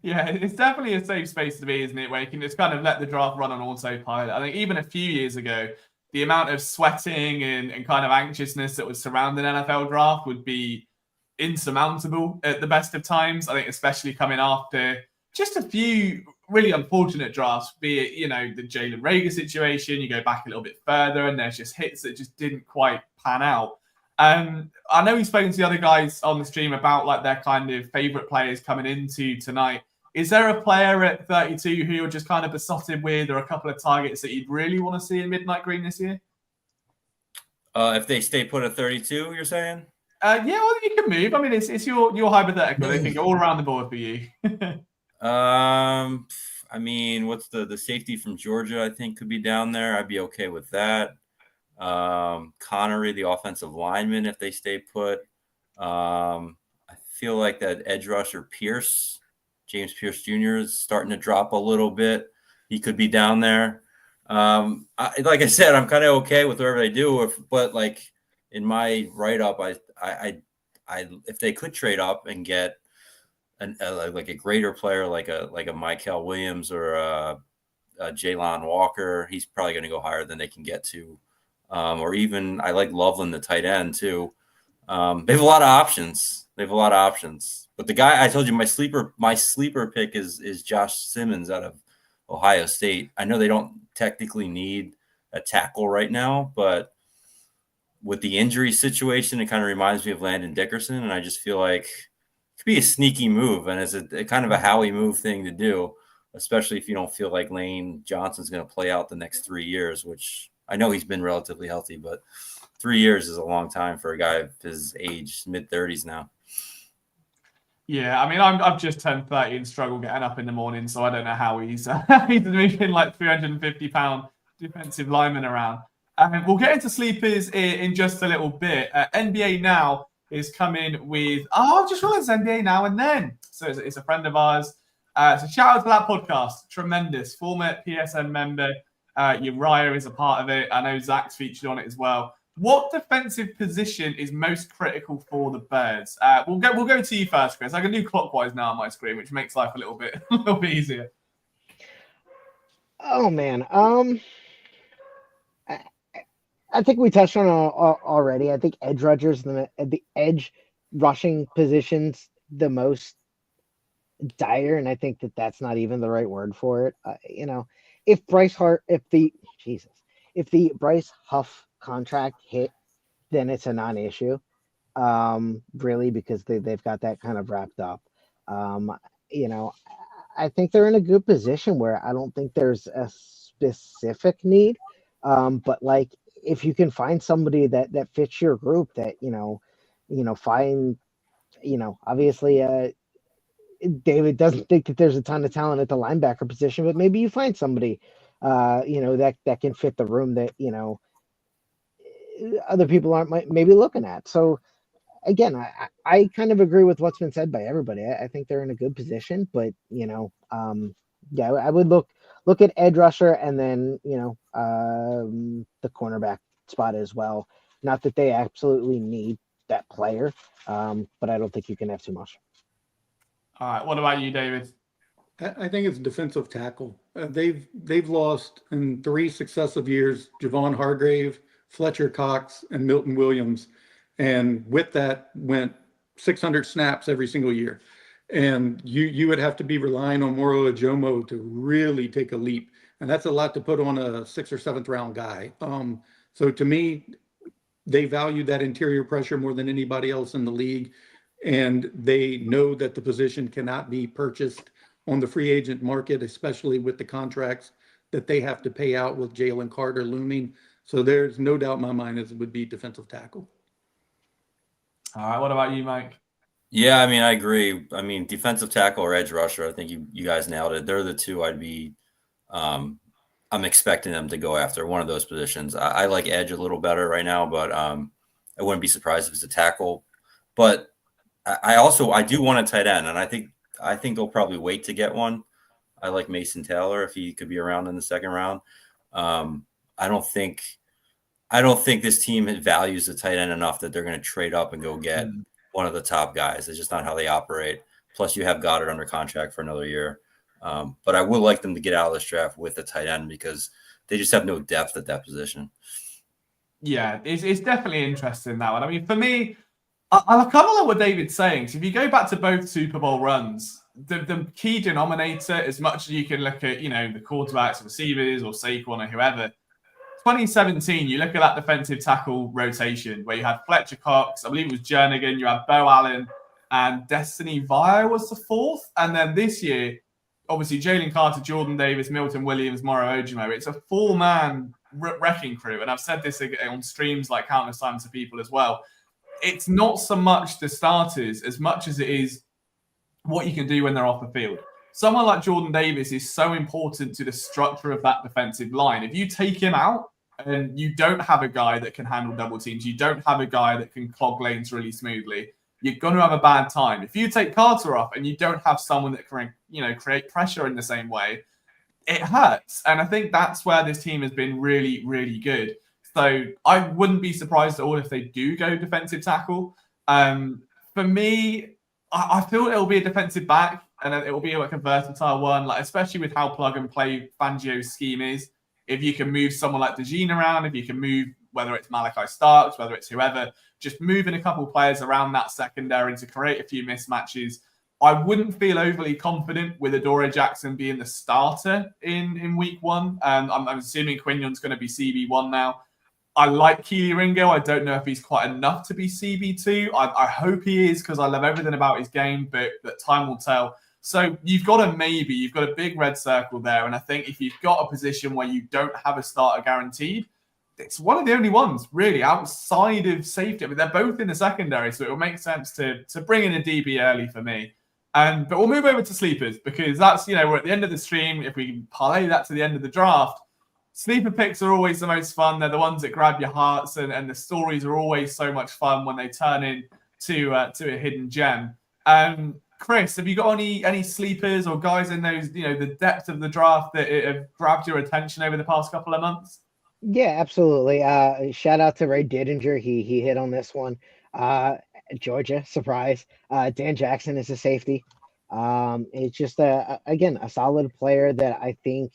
Yeah, it's definitely a safe space to be, isn't it? Where you can just kind of let the draft run on autopilot. I think even a few years ago, the amount of sweating and kind of anxiousness that would surround an NFL draft would be insurmountable at the best of times. I think especially coming after just a few really unfortunate drafts, be it, the Jalen Reagor situation, you go back a little bit further and there's just hits that just didn't quite pan out. I know we've spoken to the other guys on the stream about like their kind of favorite players coming into tonight. Is there a player at 32 who you're just kind of besotted with, or a couple of targets that you'd really want to see in Midnight Green this year? If they stay put at 32, you're saying? Yeah, well, you can move. I mean, it's your hypothetical. They can go all around the board for you. I mean, what's the safety from Georgia? I think could be down there. I'd be okay with that. Connery, the offensive lineman, if they stay put. I feel like that edge rusher Pierce, James Pierce Jr. is starting to drop a little bit. He could be down there. Like I said, I'm kind of okay with whatever they do. But like in my write-up, I if they could trade up and get like a greater player, like a Michael Williams or a Jalon Walker, he's probably going to go higher than they can get to. Or even I like Loveland, the tight end too. They have a lot of options. But the guy I told you, my sleeper pick is Josh Simmons out of Ohio State. I know they don't technically need a tackle right now, but with the injury situation, it kind of reminds me of Landon Dickerson, and I just feel like it could be a sneaky move, and it's a kind of a Howie move thing to do, especially if you don't feel like Lane Johnson's going to play out the next 3 years, which I know he's been relatively healthy, but 3 years is a long time for a guy of his age, mid-30s now. Yeah, I mean, I've just turned 30 and struggle getting up in the morning, so I don't know how he's moving like 350-pound defensive lineman around. We'll get into sleepers in just a little bit. NBA Now is coming with, I just realized NBA Now and Then. So it's a friend of ours. So shout out to that podcast. Tremendous. Former PSN member. Uriah is a part of it. I know Zach's featured on it as well. What defensive position is most critical for the Birds? We'll go to you first, Chris. I can do clockwise now on my screen, which makes life a little bit easier. Oh man, I think we touched on it already. I think edge rushers, the edge rushing positions, the most dire, and I think that's not even the right word for it. If the Bryce Huff contract hit, then it's a non-issue, really, because they've got that kind of wrapped up. I think they're in a good position where I don't think there's a specific need, but like if you can find somebody that fits your group, that find, obviously David doesn't think that there's a ton of talent at the linebacker position, but maybe you find somebody that can fit the room that other people aren't maybe looking at. So again, I kind of agree with what's been said by everybody. I think they're in a good position, but I would look at edge rusher and then the cornerback spot as well. Not that they absolutely need that player, but I don't think you can have too much. All right, what about you, David? I think it's defensive tackle. They've lost in 3 successive years Javon Hargrave, Fletcher Cox, and Milton Williams, and with that went 600 snaps every single year. And you would have to be relying on Moro Ajomo to really take a leap. And that's a lot to put on a 6th or 7th round guy. So to me, they value that interior pressure more than anybody else in the league. And they know that the position cannot be purchased on the free agent market, especially with the contracts that they have to pay out with Jalen Carter looming. So there's no doubt in my mind it would be defensive tackle. All right, what about you, Mike? Yeah, I mean, I agree. I mean, defensive tackle or edge rusher, I think you guys nailed it. They're the two I'm expecting them to go after, one of those positions. I like edge a little better right now, but I wouldn't be surprised if it's a tackle. But I do want a tight end, and I think they'll probably wait to get one. I like Mason Taylor if he could be around in the 2nd round. I don't think this team values the tight end enough that they're going to trade up and go get one of the top guys. It's just not how they operate. Plus, you have Goddard under contract for another year. But I would like them to get out of this draft with a tight end because they just have no depth at that position. Yeah, it's definitely interesting, that one. I mean, for me, I kind of like what David's saying. So if you go back to both Super Bowl runs, the key denominator, as much as you can look at, the quarterbacks, receivers, or Saquon or whoever, 2017, you look at that defensive tackle rotation where you had Fletcher Cox, I believe it was Jernigan, you had Bo Allen, and Destiny Vio was the 4th. And then this year, obviously, Jalen Carter, Jordan Davis, Milton Williams, Moro Ojomo. It's a 4-man wrecking crew. And I've said this on streams like countless times to people as well. It's not so much the starters as much as it is what you can do when they're off the field. Someone like Jordan Davis is so important to the structure of that defensive line. If you take him out and you don't have a guy that can handle double teams, you don't have a guy that can clog lanes really smoothly, you're going to have a bad time. If you take Carter off and you don't have someone that can, create pressure in the same way, it hurts. And I think that's where this team has been really, really good. So I wouldn't be surprised at all if they do go defensive tackle. For me, I feel it'll be a defensive back, and it will be like a versatile one, like especially with how plug and play Fangio's scheme is. If you can move someone like DeJean around, if you can move, whether it's Malachi Starks, whether it's whoever, just moving a couple of players around that secondary to create a few mismatches. I wouldn't feel overly confident with Adoree Jackson being the starter in week 1. I'm assuming Quignon's going to be CB1 now. I like Keely Ringo. I don't know if he's quite enough to be CB2. I hope he is because I love everything about his game, but time will tell. So you've got a big red circle there. And I think if you've got a position where you don't have a starter guaranteed, it's one of the only ones really outside of safety. I mean, they're both in the secondary, so it will make sense to bring in a DB early for me. But we'll move over to sleepers because that's, we're at the end of the stream. If we can parlay that to the end of the draft, sleeper picks are always the most fun. They're the ones that grab your hearts, and the stories are always so much fun when they turn into a hidden gem. Chris, have you got any sleepers or guys in those, the depth of the draft that have grabbed your attention over the past couple of months? Yeah, absolutely. Shout out to Ray Didinger. He hit on this one. Georgia, surprise. Dan Jackson is a safety. It's just again a solid player that I think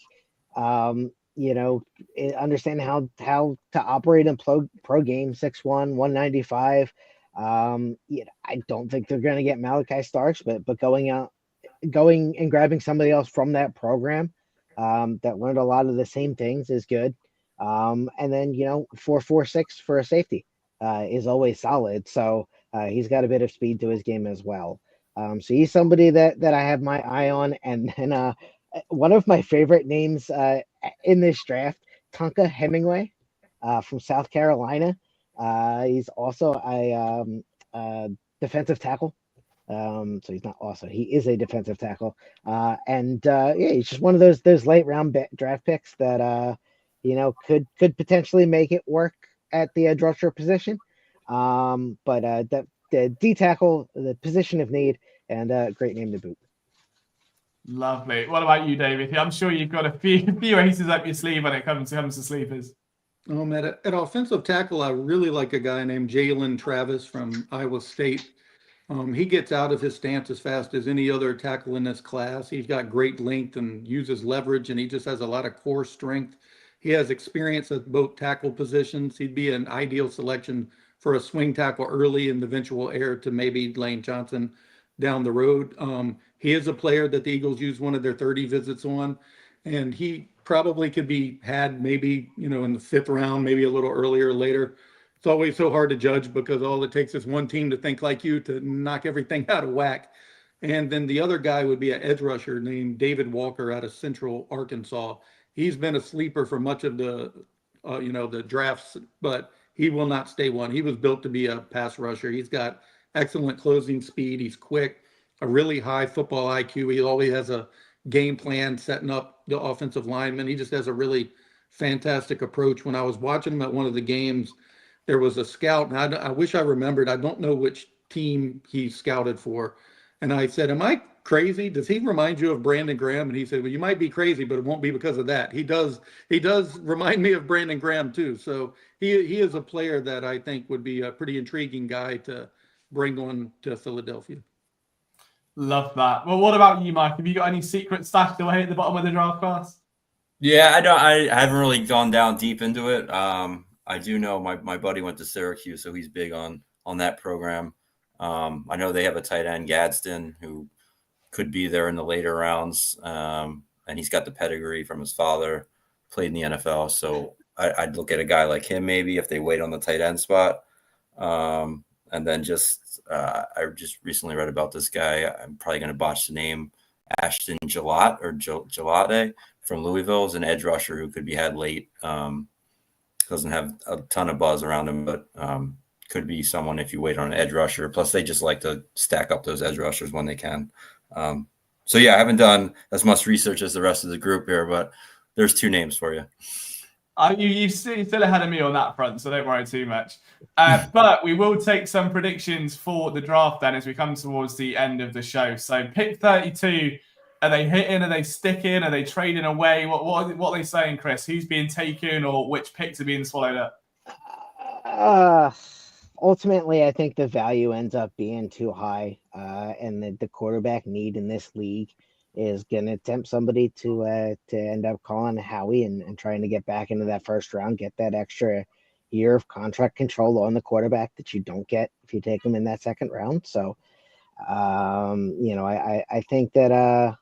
understand how to operate in pro game. 6'1", 195. I don't think they're going to get Malachi Starks, but going and grabbing somebody else from that program that learned a lot of the same things is good. And then 4.46 for a safety is always solid. So he's got a bit of speed to his game as well. So he's somebody that I have my eye on. And then one of my favorite names in this draft, Tonka Hemingway from South Carolina. He's also a defensive tackle. So he's not also, he is a defensive tackle. He's just one of those late round draft picks that, could potentially make it work at the edge rusher position. But the D tackle, the position of need, and great name to boot. Lovely. What about you, David? I'm sure you've got a few aces up your sleeve when it comes to sleepers. At offensive tackle, I really like a guy named Jalen Travis from Iowa State. He gets out of his stance as fast as any other tackle in this class. He's got great length and uses leverage, and he just has a lot of core strength. He has experience at both tackle positions. He'd be an ideal selection for a swing tackle early and the eventual heir to maybe Lane Johnson. down the road. He is a player that the Eagles use one of their 30 visits on, and he probably could be had maybe, in the 5th round, maybe a little earlier or later. It's always so hard to judge because all it takes is one team to think like you to knock everything out of whack. And then the other guy would be an edge rusher named David Walker out of Central Arkansas. He's been a sleeper for much of the drafts, but he will not stay one. He was built to be a pass rusher. He's got excellent closing speed. He's quick, a really high football IQ. He always has a game plan setting up the offensive lineman. He just has a really fantastic approach. When I was watching him at one of the games, there was a scout, and I wish I remembered. I don't know which team he scouted for. And I said, am I crazy? Does he remind you of Brandon Graham? And he said, well, you might be crazy, but it won't be because of that. He does remind me of Brandon Graham too. So he is a player that I think would be a pretty intriguing guy to bring on to Philadelphia. Love that. Well, what about you, Mike? Have you got any secrets stashed away at the bottom of the draft class? Yeah, I haven't really gone down deep into it. I do know my buddy went to Syracuse, so he's big on that program. I know they have a tight end, Gadsden, who could be there in the later rounds. And he's got the pedigree from his father, played in the NFL. So I'd look at a guy like him maybe if they wait on the tight end spot. And then I just recently read about this guy. I'm probably going to botch the name, Ashton Gillette from Louisville, is an edge rusher who could be had late. Doesn't have a ton of buzz around him, but could be someone if you wait on an edge rusher. Plus, they just like to stack up those edge rushers when they can. So, yeah, I haven't done as much research as the rest of the group here, but there's 2 names for you. You're still ahead of me on that front, so don't worry too much. But we will take some predictions for the draft then as we come towards the end of the show. So pick 32, are they hitting? Are they sticking? Are they trading away? What are they saying, Chris? Who's being taken or which picks are being swallowed up? Ultimately, I think the value ends up being too high, and the quarterback need in this league is going to tempt somebody to end up calling Howie and trying to get back into that first round, get that extra year of contract control on the quarterback that you don't get if you take him in that second round. So, I think that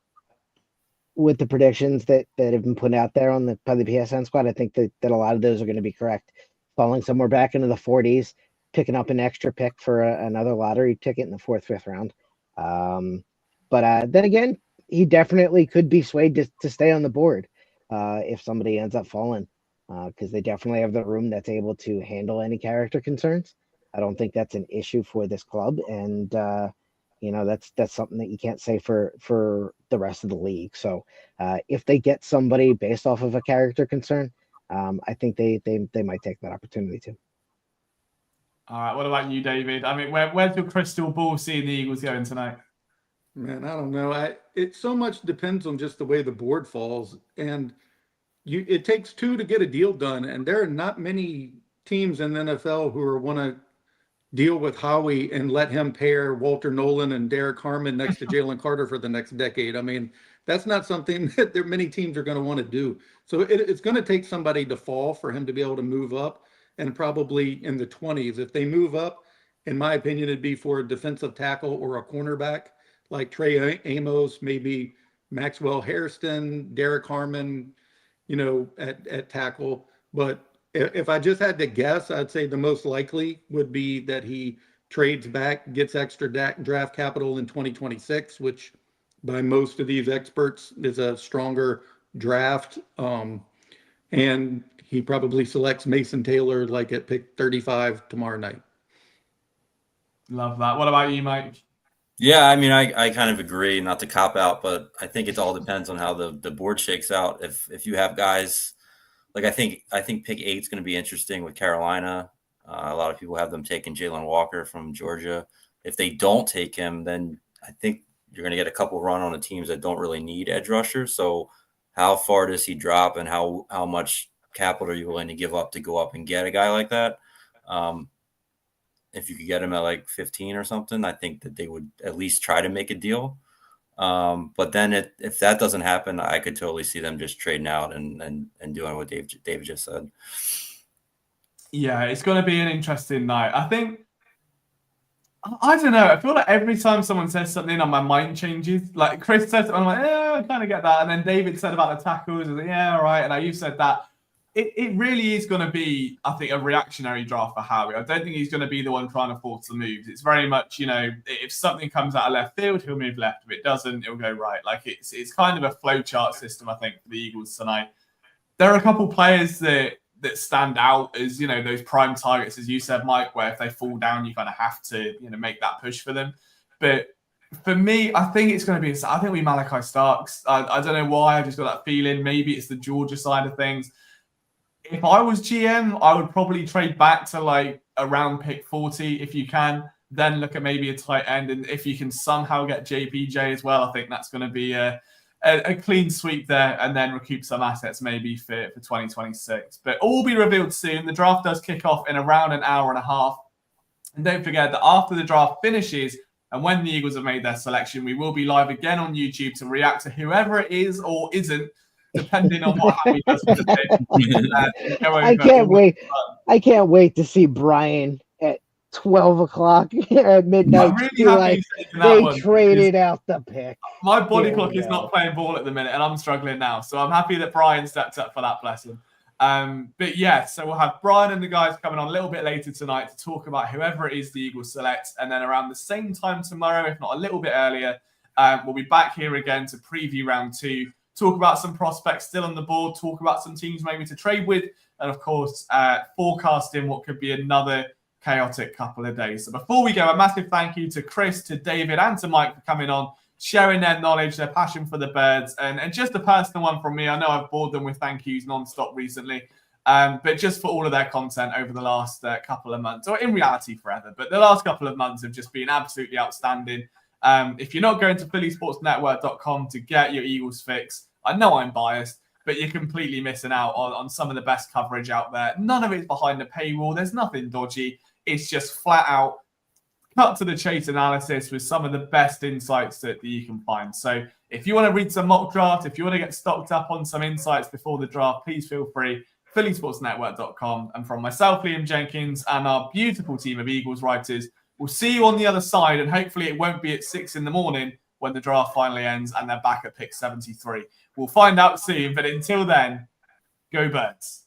with the predictions that have been put out there by the PSN squad, I think that a lot of those are going to be correct. Falling somewhere back into the 40s, picking up an extra pick for another lottery ticket in the 4th, 5th round. But then again, he definitely could be swayed to stay on the board if somebody ends up falling, because they definitely have the room that's able to handle any character concerns. I don't think that's an issue for this club, and that's something that you can't say for the rest of the league. So if they get somebody based off of a character concern, I think they might take that opportunity too. All right. What about you, David? I mean, where's your crystal ball seeing the Eagles going tonight? Man, I don't know. It so much depends on just the way the board falls, and it takes 2 to get a deal done, and there are not many teams in the NFL who want to deal with Howie and let him pair Walter Nolan and Derek Harmon next to Jalen Carter for the next decade. I mean, that's not something that many teams are going to want to do. So it's going to take somebody to fall for him to be able to move up, and probably in the 20s. If they move up, in my opinion, it'd be for a defensive tackle or a cornerback like Trey Amos, maybe Maxwell Hairston, Derek Harmon, at tackle. But if I just had to guess, I'd say the most likely would be that he trades back, gets extra draft capital in 2026, which by most of these experts is a stronger draft. And he probably selects Mason Taylor like at pick 35 tomorrow night. Love that. What about you, Mike? Yeah, I mean, I kind of agree, not to cop out, but I think it all depends on how the board shakes out. If you have guys like I think pick 8 is going to be interesting with Carolina. A lot of people have them taking Jalen Walker from Georgia. If they don't take him, then I think you're going to get a couple run on the teams that don't really need edge rushers. So how far does he drop, and how much capital are you willing to give up to go up and get a guy like that? If you could get him at like 15 or something, I think that they would at least try to make a deal. But then if that doesn't happen, I could totally see them just trading out and doing what David just said. Yeah, it's going to be an interesting night. I think I don't know. I feel like every time someone says something, my mind changes. Like Chris said, I'm like, yeah, I kind of get that. And then David said about the tackles, I was like, yeah, all right. And now you said that. It really is going to be, I think, a reactionary draft for Howie. I don't think he's going to be the one trying to force the moves. It's very much, if something comes out of left field, he'll move left. If it doesn't, it'll go right. Like it's kind of a flowchart system, I think, for the Eagles tonight. There are a couple players that stand out as, those prime targets, as you said, Mike, where if they fall down, you kind of have to, make that push for them. But for me, I think it's going to be, I think we Malachi Starks. I don't know why. I just got that feeling. Maybe it's the Georgia side of things. If I was GM, I would probably trade back to like around pick 40 if you can. Then look at maybe a tight end. And if you can somehow get JPJ as well, I think that's going to be a clean sweep there, and then recoup some assets maybe for 2026. But all will be revealed soon. The draft does kick off in around an hour and a half. And don't forget that after the draft finishes and when the Eagles have made their selection, we will be live again on YouTube to react to whoever it is or isn't, depending on what Howie does for the day. I can't wait. I can't wait to see Brian at 12 o'clock at midnight. I'm really happy they traded out the pick. My body clock is not playing ball at the minute, and I'm struggling now. So I'm happy that Brian stepped up for that blessing. But yeah, so we'll have Brian and the guys coming on a little bit later tonight to talk about whoever it is the Eagles select. And then around the same time tomorrow, if not a little bit earlier, we'll be back here again to preview round 2. Talk about some prospects still on the board, talk about some teams maybe to trade with, and of course, forecasting what could be another chaotic couple of days. So before we go, a massive thank you to Chris, to David, and to Mike for coming on, sharing their knowledge, their passion for the birds, and just a personal one from me. I know I've bored them with thank yous nonstop recently, but just for all of their content over the last couple of months, or in reality forever, but the last couple of months have just been absolutely outstanding. If you're not going to phillysportsnetwork.com to get your Eagles fix, I know I'm biased, but you're completely missing out on some of the best coverage out there. None of it's behind the paywall. There's nothing dodgy. It's just flat out cut to the chase analysis with some of the best insights that you can find. So if you want to read some mock draft, if you want to get stocked up on some insights before the draft, please feel free. phillysportsnetwork.com. And from myself, Liam Jenkins, and our beautiful team of Eagles writers, we'll see you on the other side, and hopefully it won't be at 6 a.m. when the draft finally ends and they're back at pick 73. We'll find out soon, but until then, go Birds.